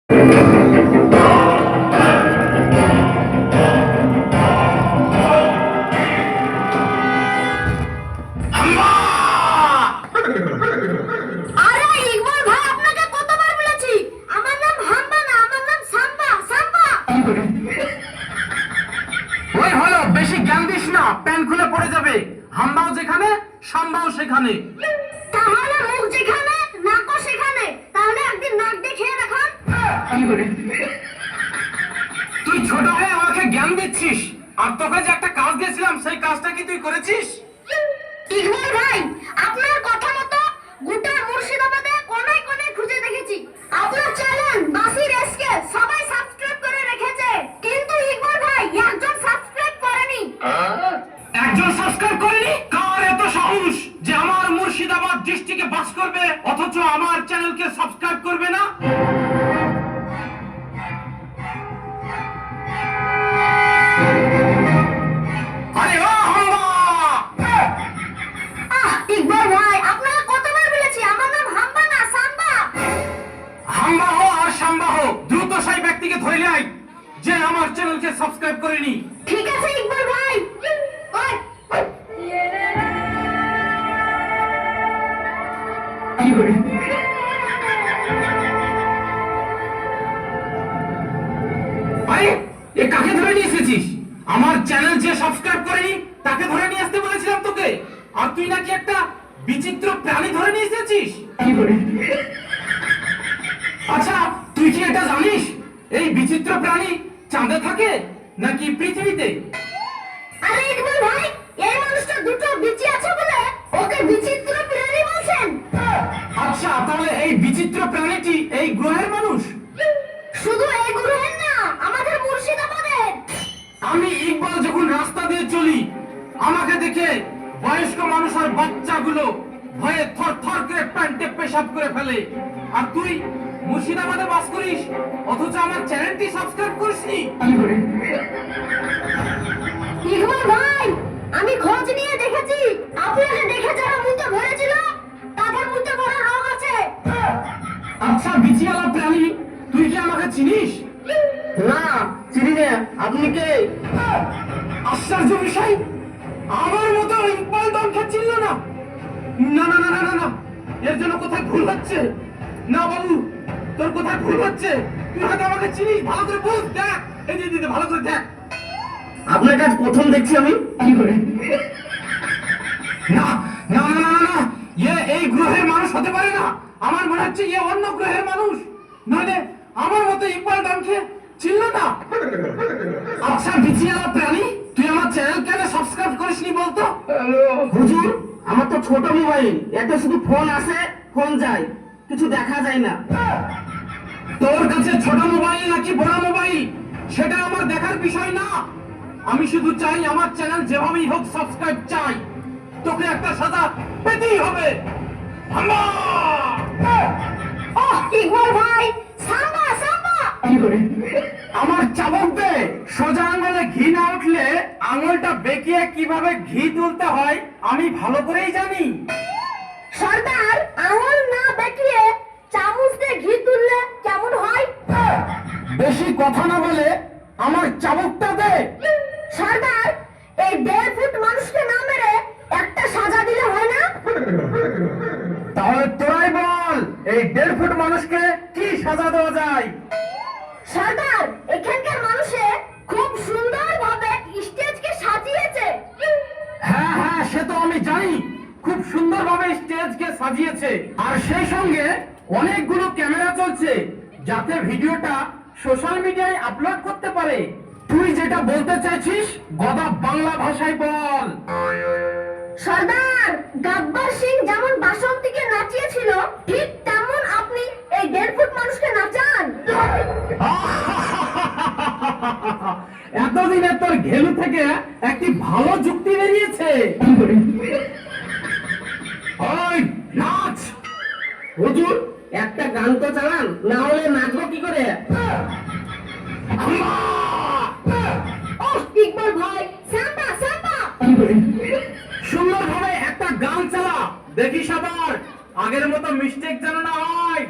বেশি জ্ঞান দিস না, প্যান খুলে পড়ে যাবে। হাম্বাও যেখানে সাম্বাও সেখানে। তাহলে মুখ যেখানে নাকও সেখানে। তাহলে একদিন নাক দেখে দেখান। তুই ছোট হয়ে আমাকে জ্ঞান দিচ্ছিস, আর তোকে যে একটা কাজ দিয়েছিলাম সেই কাজটা কি তুই করেছিস? ইকবাল ভাই, আপনার কথা মতো গোটা মুর্শিদাবাদে কোনায় কোনায় খুঁজে দেখেছি। আপনার চ্যানেল বাসির এসকে সবাই সাবস্ক্রাইব করে রেখেছে, কিন্তু ইকবাল ভাই একজন সাবস্ক্রাইব করেনি। একজন সাবস্ক্রাইব করেনি? কার এত সাহস যে আমার মুর্শিদাবাদ ডিস্ট্রিক্টে বাস করবে অথচ আমার চ্যানেলকে সাবস্ক্রাইব করবে না? আরে ও হাম্বা! ইকবাল ভাই, আপনাকে কতবার বলেছি আমার নাম হাম্বা না সাম্বা। হাম্বা হো আর সাম্বা হো, দ্রুত সেই ব্যক্তিকে ধরে আয় যে আমার চ্যানেলকে সাবস্ক্রাইব করেনি। ঠিক আছে ইকবাল ভাই। আরে এ কাকে ধরে নিয়ে এসেছিস? আমার চ্যানেল যে সাবস্ক্রাইব করেনি তাকে ধরে নিয়ে আসতে বলেছিলাম তোকে, আর তুই নাকি একটা বিচিত্র প্রাণী ধরে নিয়ে এসেছিস। আচ্ছা তুই কি এটা জানিস এই বিচিত্র প্রাণী চাঁদে থাকে নাকি পৃথিবীতে? আরে ইকবাল ভাই, এই মানুষটা দুটো বিচি আছে বলে ওকে বিচিত্র প্রাণী বলছেন। আচ্ছা তাহলে এই বিচিত্র প্রাণীটি এই গ্রহের মানুষ? শুধু এই গ্রহের না, আমাদের মুর্শিদাবাদের। আমি ইকবাল যখন রাস্তা দিয়ে চলি আমাকে দেখে বয়স্ক মানুষ আর বাচ্চাগুলো ভয়ে থর থর করে প্যান্টে পেশাব করে ফেলে, আর তুই মুর্শিদাবাদে বাস করিস অথচ আমার চ্যানেলটি সাবস্ক্রাইব করিসনি। ইকবাল ভাই, আমি খোঁজ নিয়ে দেখেছি আপনাকে দেখে যারা মুখে ভরেছিল তাদের মুখে বড় রোগ আছে। আচ্ছা বিচিওয়ালা প্রাণী, তুই কি আমাকে চিনিস? না, চিনি না। আপনি কে? আশ্চর্য বিষয়, আমার মতো ইকবাল দমকে চিনল না। না না না না না না, এর জন্য কোথায় ভুল হচ্ছে। না বাবু, তোর কোথায় ভুল হচ্ছে। তুই হয়তো আমাকে চিনিস, ভালো করে বুঝ, দেখ এই দিদি ভালো করে দেখ। আপনার কাছে প্রথম দেখছি আমি। না না না না না, এই গ্রহের মানুষ হতে পারে না। আমার মনে হচ্ছে অন্য গ্রহের মানুষ, নইলে আমার মতো ইকবাল দমকে চিনল না। আচ্ছা বিচিওয়ালা প্রাণী, তুই আমার চ্যানেল কেন সাবস্ক্রাইব করিসনি বলতো? হুজুর, আমার তো ছোট মোবাইল, এতে শুধু ফোন আসে ফোন যায়, কিছু দেখা যায় না। তোর কাছে ছোট মোবাইল নাকি বড় মোবাইল সেটা আমার দেখার বিষয় না। আমি শুধু চাই আমার চ্যানেল যেভাবেই হোক সাবস্ক্রাইব চাই। তোকে একটা সাজা পেতেই হবে। ইকবাল ভাই, সাম্বা সাম্বা। আমার চাবুক দে। সোজা আঙুলে ঘি না উঠলে আঙুলটা বেঁকিয়ে কিভাবে ঘি তুলতে হয় আমি ভালো করেই জানি। সর্দার, আঙুল না বেঁকিয়ে চামচ দিয়ে ঘি তুললে কেমন হয়? বেশি কথা না বলে আমার চাবুকটা দে। সর্দার, এই 1.5 ফুট মানুষকে না মেরে একটা সাজা দিলে হয় না? তাহলে তোরাই বল এই 1.5 ফুট মানুষকে কি সাজা দেওয়া যায়? সর্দার, এখানকার মানুষে খুব সুন্দরভাবে স্টেজকে সাজিয়েছে। হ্যাঁ হ্যাঁ, সে তো আমি জানি, খুব সুন্দরভাবে স্টেজকে সাজিয়েছে, আর সেই সঙ্গে অনেকগুলো ক্যামেরা চলছে যাতে ভিডিওটা সোশ্যাল মিডিয়ায় আপলোড করতে পারে। তুই যেটা বলতে চাইছিস গদা বাংলা ভাষায় বল। সর্দার, গব্বর সিং যেমন বাসন্তীকে নাচিয়েছিল ঠিক তেমন আপনি এই 1.5 ফুট মানুষকে নাচান। এতদিনে তোর ঘেলু থেকে একটি ভালো যুক্তি বেরিয়েছে। ওই নাচ। হুজুর, একটা গান তো চালান, না হলে নাচবো কি করে? ইকবাল ভাই, সাম্বা সাম্বা। সুন্দরভাবে একটা গান চালা, দেখিস আবার আগের মতো মিস্টেক যেন না হয়।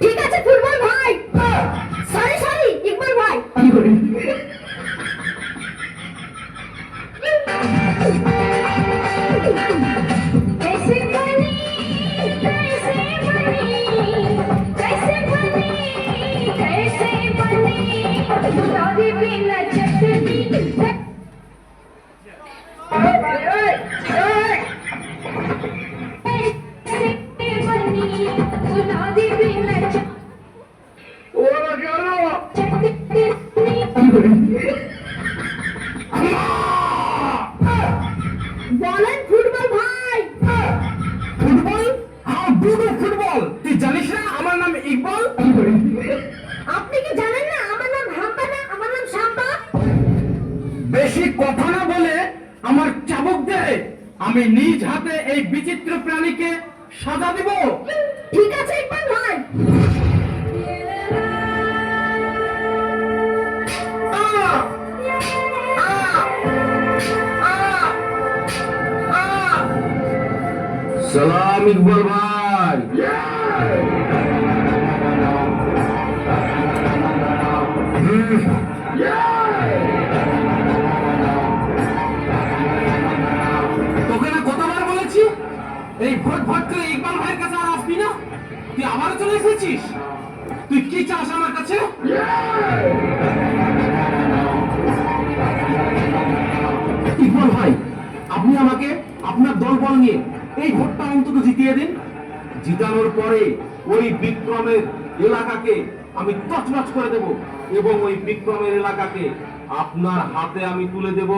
ঠিক আছে ফুটবল ভাই। गुलाबी पीला चटनी बनी गुलाबी पीला বলেন ফুটবল ভাই। ফুটবল? হ্যাঁ বুড়ো ফুটবল। তুই জানিস না আমার নাম ইকবাল? আপনি কি জানেন না আমার নাম হাম্বা না আমার নাম সাম্বা? বেশি কথা না বলে আমার চাবুক দে, আমি নিজ হাতে এই বিচিত্র প্রাণীকে সাজা দিব। ঠিক আছে ইকবাল ভাই। সালাম ইকবাল ভাই। তোকে না কতবার বলেছি এই ভোট ভোট করে ইকবাল ভাইয়ের কাছে আর আসবি না? তুই আবার চলে এসেছিস। তুই কি চাস আমার কাছে? ইকবাল ভাই, আপনি আমাকে আপনার দলবল নিয়ে এই ভোটটা অন্তত জিতিয়ে দিন। জিতানোর পরে ওই বিক্রমের এলাকাকে আমি তছনছ করে দেব এবং ওই বিক্রমের এলাকাকে আপনার হাতে আমি তুলে দেব।